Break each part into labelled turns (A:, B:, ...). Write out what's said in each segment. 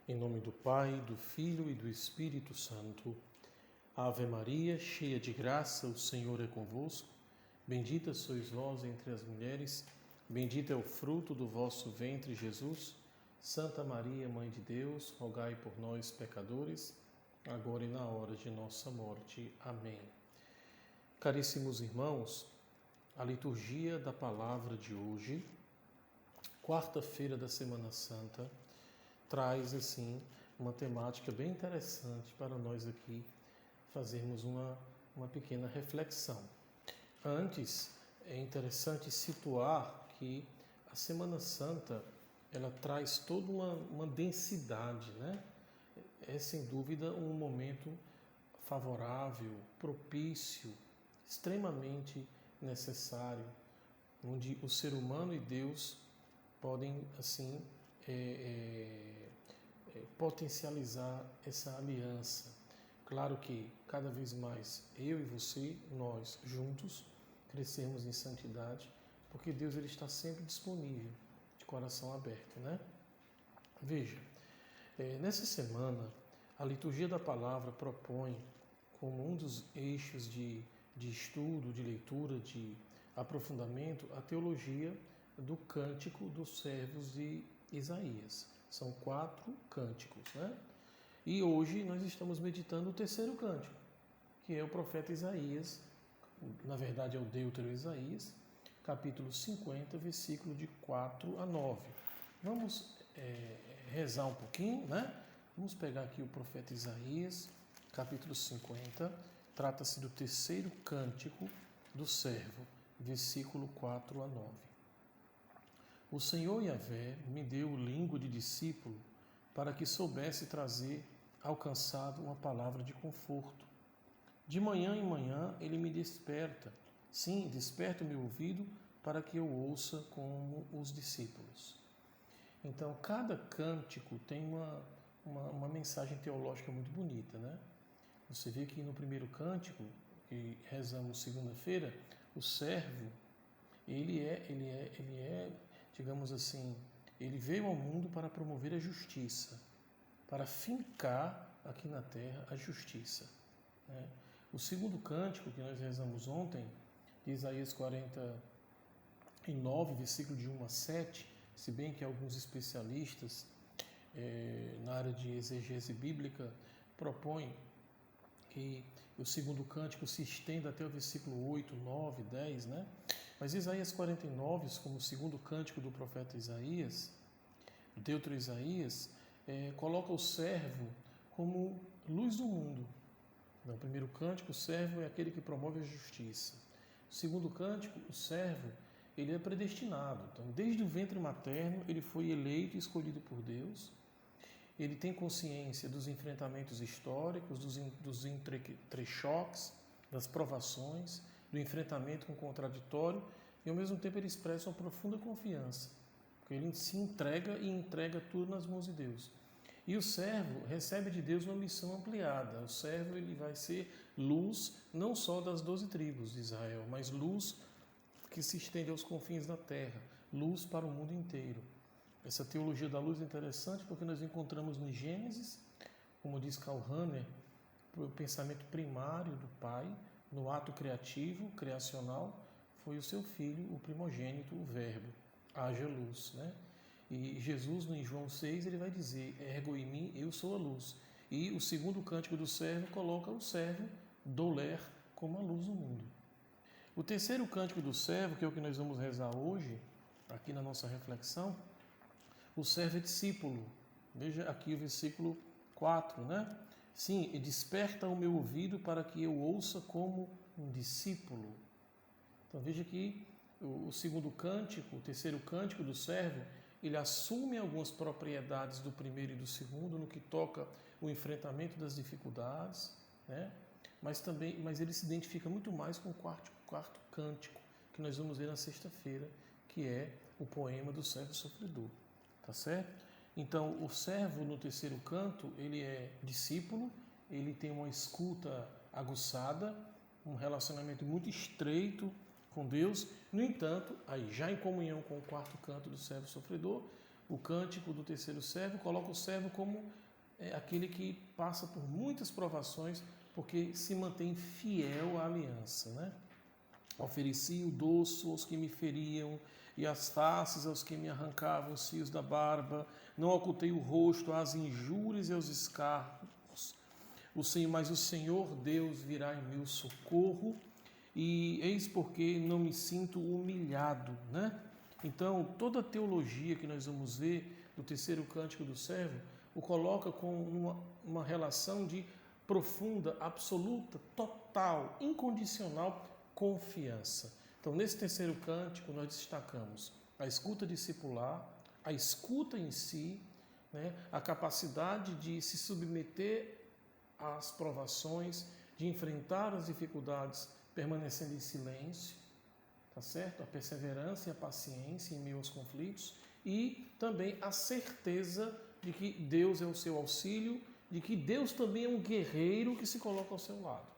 A: Em nome do Pai, do Filho e do Espírito Santo. Ave Maria, cheia de graça, o Senhor é convosco. Bendita sois vós entre as mulheres, bendito é o fruto do vosso ventre, Jesus. Santa Maria, Mãe de Deus, rogai por nós, pecadores, agora e na hora de nossa morte. Amém. Caríssimos irmãos, a liturgia da palavra de hoje, quarta-feira da Semana Santa, traz assim uma temática bem interessante para nós aqui fazermos uma pequena reflexão. Antes, é interessante situar que a Semana Santa ela traz toda uma densidade, né? É sem dúvida um momento favorável, propício, extremamente necessário, onde o ser humano e Deus podem assim potencializar essa aliança. Claro que cada vez mais eu e você, nós juntos, crescemos em santidade, porque Deus ele está sempre disponível, de coração aberto, né? Veja, nessa semana, a liturgia da palavra propõe como um dos eixos de estudo, de leitura, de aprofundamento, a teologia do cântico dos servos de Isaías. São 4 cânticos, né? E hoje nós estamos meditando o terceiro cântico, que é o profeta Isaías, na verdade é o Deutero Isaías, capítulo 50, versículo de 4 a 9. Vamos rezar um pouquinho, né? Vamos pegar aqui o profeta Isaías, capítulo 50, trata-se do terceiro cântico do servo, versículo 4 a 9. O Senhor Yahvé me deu língua de discípulo para que soubesse trazer ao cansado uma palavra de conforto. De manhã em manhã ele me desperta, sim, desperta o meu ouvido para que eu ouça como os discípulos. Então, cada cântico tem uma mensagem teológica muito bonita, né? Você vê que no primeiro cântico, que rezamos segunda-feira, o servo, ele é, digamos assim, ele veio ao mundo para promover a justiça, para fincar aqui na terra a justiça, né? O segundo cântico que nós rezamos ontem, de Isaías 49, versículo de 1 a 7, se bem que alguns especialistas na área de exegese bíblica propõem que o segundo cântico se estenda até o versículo 8, 9, 10, né? Mas Isaías 49, como o segundo cântico do profeta Isaías, Deutero Isaías, coloca o servo como luz do mundo. No primeiro cântico, o servo é aquele que promove a justiça. O segundo cântico, o servo, ele é predestinado. Então, desde o ventre materno, ele foi eleito e escolhido por Deus. Ele tem consciência dos enfrentamentos históricos, dos entrechoques, das provações, do enfrentamento com o contraditório, e ao mesmo tempo ele expressa uma profunda confiança, porque ele se entrega e entrega tudo nas mãos de Deus. E o servo recebe de Deus uma missão ampliada. O servo ele vai ser luz não só das 12 tribos de Israel, mas luz que se estende aos confins da terra, luz para o mundo inteiro. Essa teologia da luz é interessante porque nós encontramos no Gênesis, como diz Karl Rahner, o pensamento primário do Pai, no ato criativo, criacional, foi o seu filho, o primogênito, o Verbo, haja luz, né? E Jesus, em João 6, ele vai dizer, ergo em mim, eu sou a luz. E o segundo cântico do servo coloca o servo, doler, como a luz do mundo. O terceiro cântico do servo, que é o que nós vamos rezar hoje, aqui na nossa reflexão, o servo é discípulo. Veja aqui o versículo 4, né? Sim, e desperta o meu ouvido para que eu ouça como um discípulo. Então veja que o segundo cântico, o terceiro cântico do servo, ele assume algumas propriedades do primeiro e do segundo no que toca o enfrentamento das dificuldades, né? Mas ele se identifica muito mais com o quarto cântico, que nós vamos ver na sexta-feira, que é o poema do servo sofredor, tá certo? Então, o servo no terceiro canto, ele é discípulo, ele tem uma escuta aguçada, um relacionamento muito estreito com Deus. No entanto, aí já em comunhão com o quarto canto do servo sofredor, O cântico do terceiro servo coloca o servo como aquele que passa por muitas provações porque se mantém fiel à aliança, né? Ofereci o dorso aos que me feriam e as faces aos que me arrancavam os fios da barba. Não ocultei o rosto às injúrias e aos escárnios. Mas o Senhor Deus virá em meu socorro, e eis porque não me sinto humilhado, né? Então, toda a teologia que nós vamos ver do terceiro cântico do servo o coloca com uma relação de profunda, absoluta, total, incondicional confiança. Então, nesse terceiro cântico, nós destacamos a escuta discipular, a escuta em si, né, a capacidade de se submeter às provações, de enfrentar as dificuldades permanecendo em silêncio, tá certo? A perseverança e a paciência em meio aos conflitos, e também a certeza de que Deus é o seu auxílio, de que Deus também é um guerreiro que se coloca ao seu lado.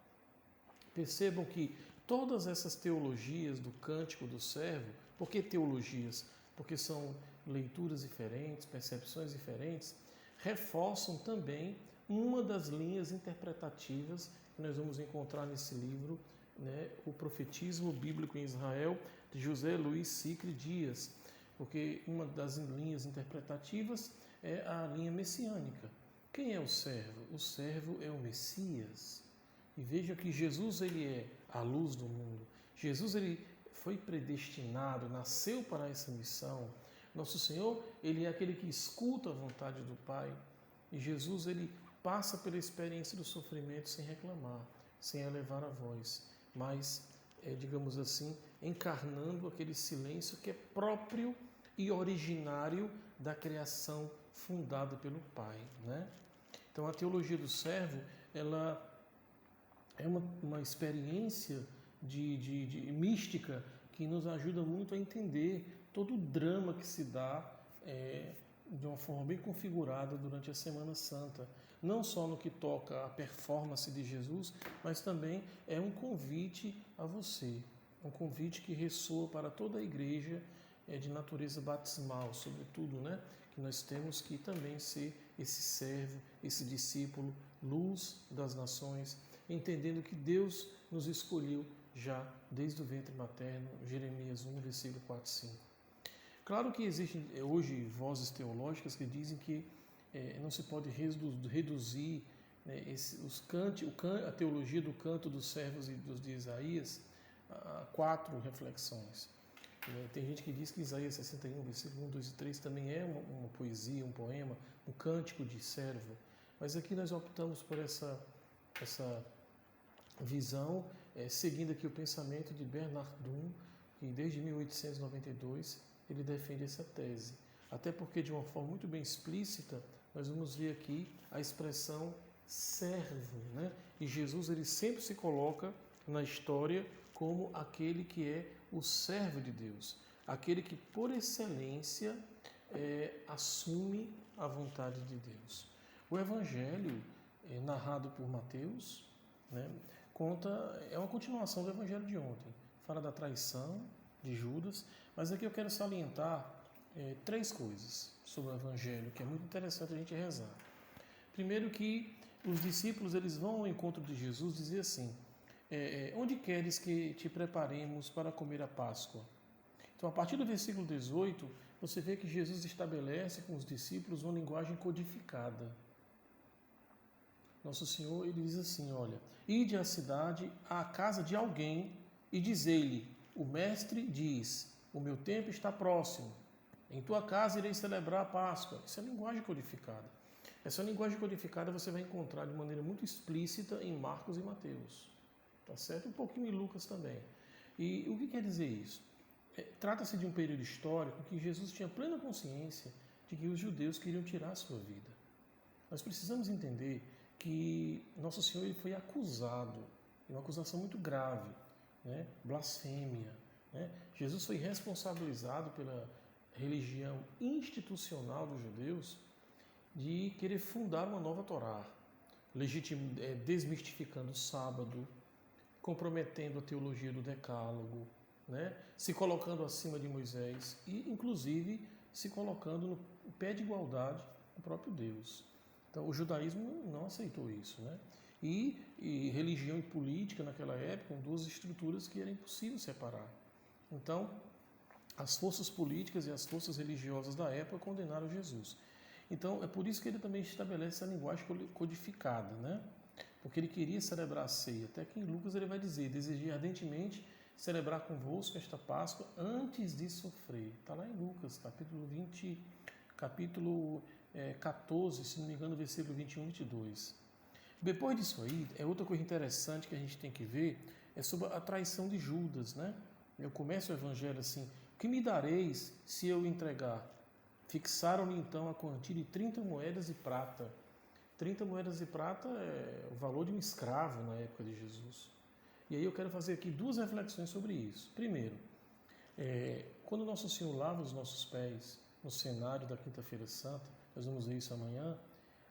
A: Percebam que todas essas teologias do cântico do servo, por que teologias? Porque são leituras diferentes, percepções diferentes, reforçam também uma das linhas interpretativas que nós vamos encontrar nesse livro, né, O Profetismo Bíblico em Israel, de José Luiz Sicre Dias, porque uma das linhas interpretativas é a linha messiânica. Quem é o servo? O servo é o Messias. E veja que Jesus, ele é a luz do mundo. Jesus, ele foi predestinado, nasceu para essa missão. Nosso Senhor, ele é aquele que escuta a vontade do Pai. E Jesus, ele passa pela experiência do sofrimento sem reclamar, sem elevar a voz, mas, digamos assim, encarnando aquele silêncio que é próprio e originário da criação fundada pelo Pai, né? Então, a teologia do servo, ela é uma experiência de mística que nos ajuda muito a entender todo o drama que se dá de uma forma bem configurada durante a Semana Santa. Não só no que toca à performance de Jesus, mas também é um convite a você, um convite que ressoa para toda a igreja de natureza batismal, sobretudo, né? Que nós temos que também ser esse servo, esse discípulo, luz das nações, entendendo que Deus nos escolheu já desde o ventre materno, Jeremias 1, versículo 4 e 5. Claro que existem hoje vozes teológicas que dizem que não se pode reduzir, né, a teologia do canto dos servos e dos de Isaías a 4 reflexões. Tem gente que diz que Isaías 61, versículo 1, 2 e 3 também é uma poesia, um poema, um cântico de servo. Mas aqui nós optamos por essa visão, seguindo aqui o pensamento de Bernard Dunn, que desde 1892 ele defende essa tese. Até porque, de uma forma muito bem explícita, nós vamos ver aqui a expressão servo, né? E Jesus, ele sempre se coloca na história como aquele que é o servo de Deus, aquele que, por excelência, assume a vontade de Deus. O Evangelho, narrado por Mateus, né, é uma continuação do Evangelho de ontem. Fala da traição de Judas, mas aqui eu quero salientar 3 coisas sobre o Evangelho, que é muito interessante a gente rezar. Primeiro, que os discípulos eles vão ao encontro de Jesus dizer assim: onde queres que te preparemos para comer a Páscoa? Então, a partir do versículo 18, você vê que Jesus estabelece com os discípulos uma linguagem codificada. Nosso Senhor, ele diz assim, olha: ide à cidade, à casa de alguém, e dizei-lhe: o mestre diz, o meu tempo está próximo, em tua casa irei celebrar a Páscoa. Isso é linguagem codificada. Essa linguagem codificada você vai encontrar de maneira muito explícita em Marcos e Mateus, tá certo? Um pouquinho em Lucas também. E o que quer dizer isso? Trata-se de um período histórico que Jesus tinha plena consciência de que os judeus queriam tirar a sua vida. Nós precisamos entender que Nosso Senhor ele foi acusado, uma acusação muito grave, né? Blasfêmia. Né? Jesus foi responsabilizado pela religião institucional dos judeus de querer fundar uma nova Torá, desmistificando o sábado, comprometendo a teologia do decálogo, né? Se colocando acima de Moisés e, inclusive, se colocando no pé de igualdade com o próprio Deus. Então, o judaísmo não aceitou isso, né? E religião e política naquela época são duas estruturas que era impossível separar. Então, as forças políticas e as forças religiosas da época condenaram Jesus. Então, é por isso que ele também estabelece essa linguagem codificada, né? Porque ele queria celebrar a ceia. Até que em Lucas ele vai dizer: desejei ardentemente celebrar convosco esta Páscoa antes de sofrer. Está lá em Lucas, capítulo 14, se não me engano, versículo 21 e 22. Depois disso aí, outra coisa interessante que a gente tem que ver é sobre a traição de Judas, né? Eu começo o evangelho assim: o que me dareis se eu entregar? Fixaram-lhe então a quantia de 30 moedas de prata. 30 moedas de prata é o valor de um escravo na época de Jesus. E aí eu quero fazer aqui duas reflexões sobre isso. Primeiro, quando Nosso Senhor lava os nossos pés no cenário da Quinta-feira Santa, nós vamos ver isso amanhã,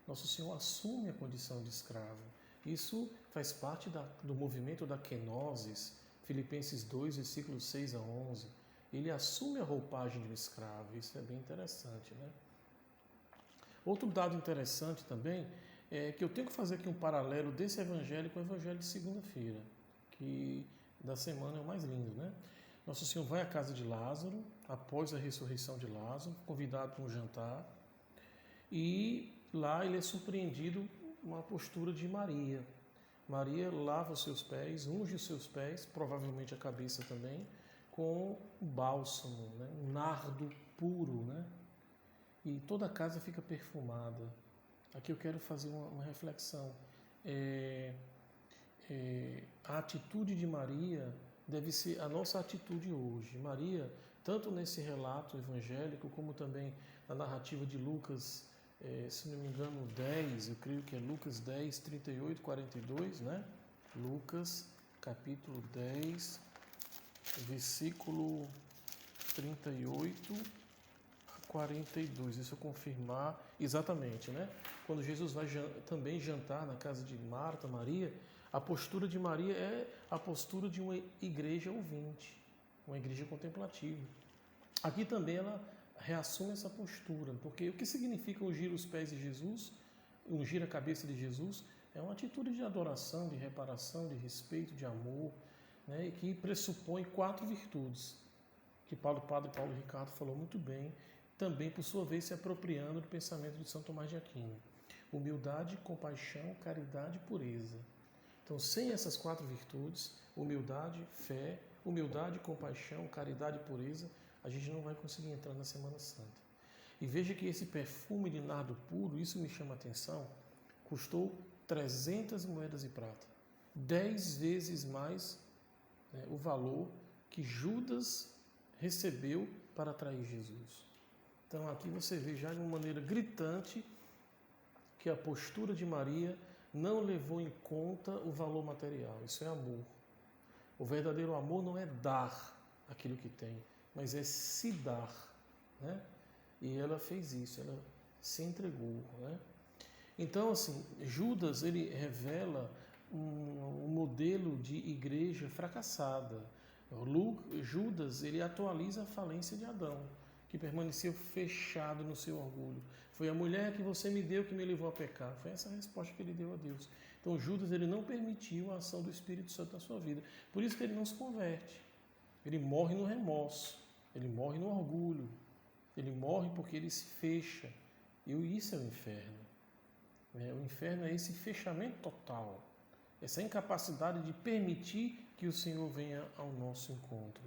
A: Nosso Senhor assume a condição de escravo. Isso faz parte do movimento da kenosis, Filipenses 2, versículos 6 a 11. Ele assume a roupagem de um escravo. Isso é bem interessante, né? Outro dado interessante também é que eu tenho que fazer aqui um paralelo desse evangelho com o evangelho de segunda-feira, que da semana é o mais lindo, né? Nosso Senhor vai à casa de Lázaro, após a ressurreição de Lázaro, convidado para um jantar, e lá ele é surpreendido com uma postura de Maria. Maria lava os seus pés, unge os seus pés, provavelmente a cabeça também, com um bálsamo, né? Um nardo puro, né? E toda a casa fica perfumada. Aqui eu quero fazer uma reflexão. A atitude de Maria deve ser a nossa atitude hoje. Maria, tanto nesse relato evangélico, como também na narrativa de Lucas, se não me engano, 10, eu creio que é Lucas 10, 38, 42, né? Lucas, capítulo 10, versículo 38 a 42. Isso eu confirmar exatamente, né? Quando Jesus vai também jantar na casa de Marta, Maria, a postura de Maria é a postura de uma igreja ouvinte, uma igreja contemplativa. Aqui também ela reassume essa postura, porque o que significa ungir os pés de Jesus, ungir a cabeça de Jesus, é uma atitude de adoração, de reparação, de respeito, de amor, né, e que pressupõe 4 virtudes, que Padre Paulo Ricardo falou muito bem, também por sua vez se apropriando do pensamento de São Tomás de Aquino: humildade, compaixão, caridade e pureza. Então, sem essas 4 virtudes, humildade, fé, humildade, compaixão, caridade e pureza, a gente não vai conseguir entrar na Semana Santa. E veja que esse perfume de nardo puro, isso me chama a atenção, custou 300 moedas de prata, 10 vezes mais, né, o valor que Judas recebeu para trair Jesus. Então aqui você vê já de uma maneira gritante que a postura de Maria não levou em conta o valor material. Isso é amor. O verdadeiro amor não é dar aquilo que tem, mas é se dar, né? E ela fez isso, ela se entregou, né? Então, assim, Judas, ele revela um modelo de igreja fracassada. Judas, ele atualiza a falência de Adão, que permaneceu fechado no seu orgulho. Foi a mulher que você me deu que me levou a pecar. Foi essa a resposta que ele deu a Deus. Então, Judas, ele não permitiu a ação do Espírito Santo na sua vida. Por isso que ele não se converte. Ele morre no remorso, ele morre no orgulho, ele morre porque ele se fecha. E isso é o inferno. O inferno é esse fechamento total, essa incapacidade de permitir que o Senhor venha ao nosso encontro.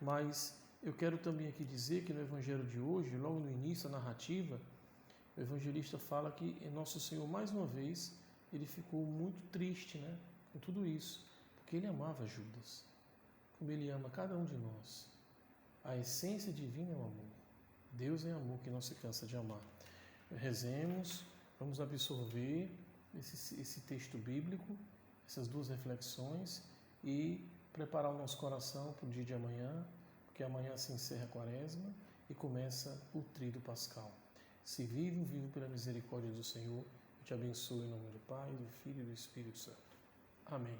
A: Mas eu quero também aqui dizer que no Evangelho de hoje, logo no início da narrativa, o evangelista fala que Nosso Senhor, mais uma vez, ele ficou muito triste, né, com tudo isso, porque ele amava Judas, como ele ama cada um de nós. A essência divina é o amor. Deus é amor que não se cansa de amar. Rezemos, vamos absorver esse texto bíblico, essas 2 reflexões e preparar o nosso coração para o dia de amanhã, porque amanhã se encerra a Quaresma e começa o Tríduo Pascal. Se vivo pela misericórdia do Senhor, eu te abençoo em nome do Pai, do Filho e do Espírito Santo. Amém.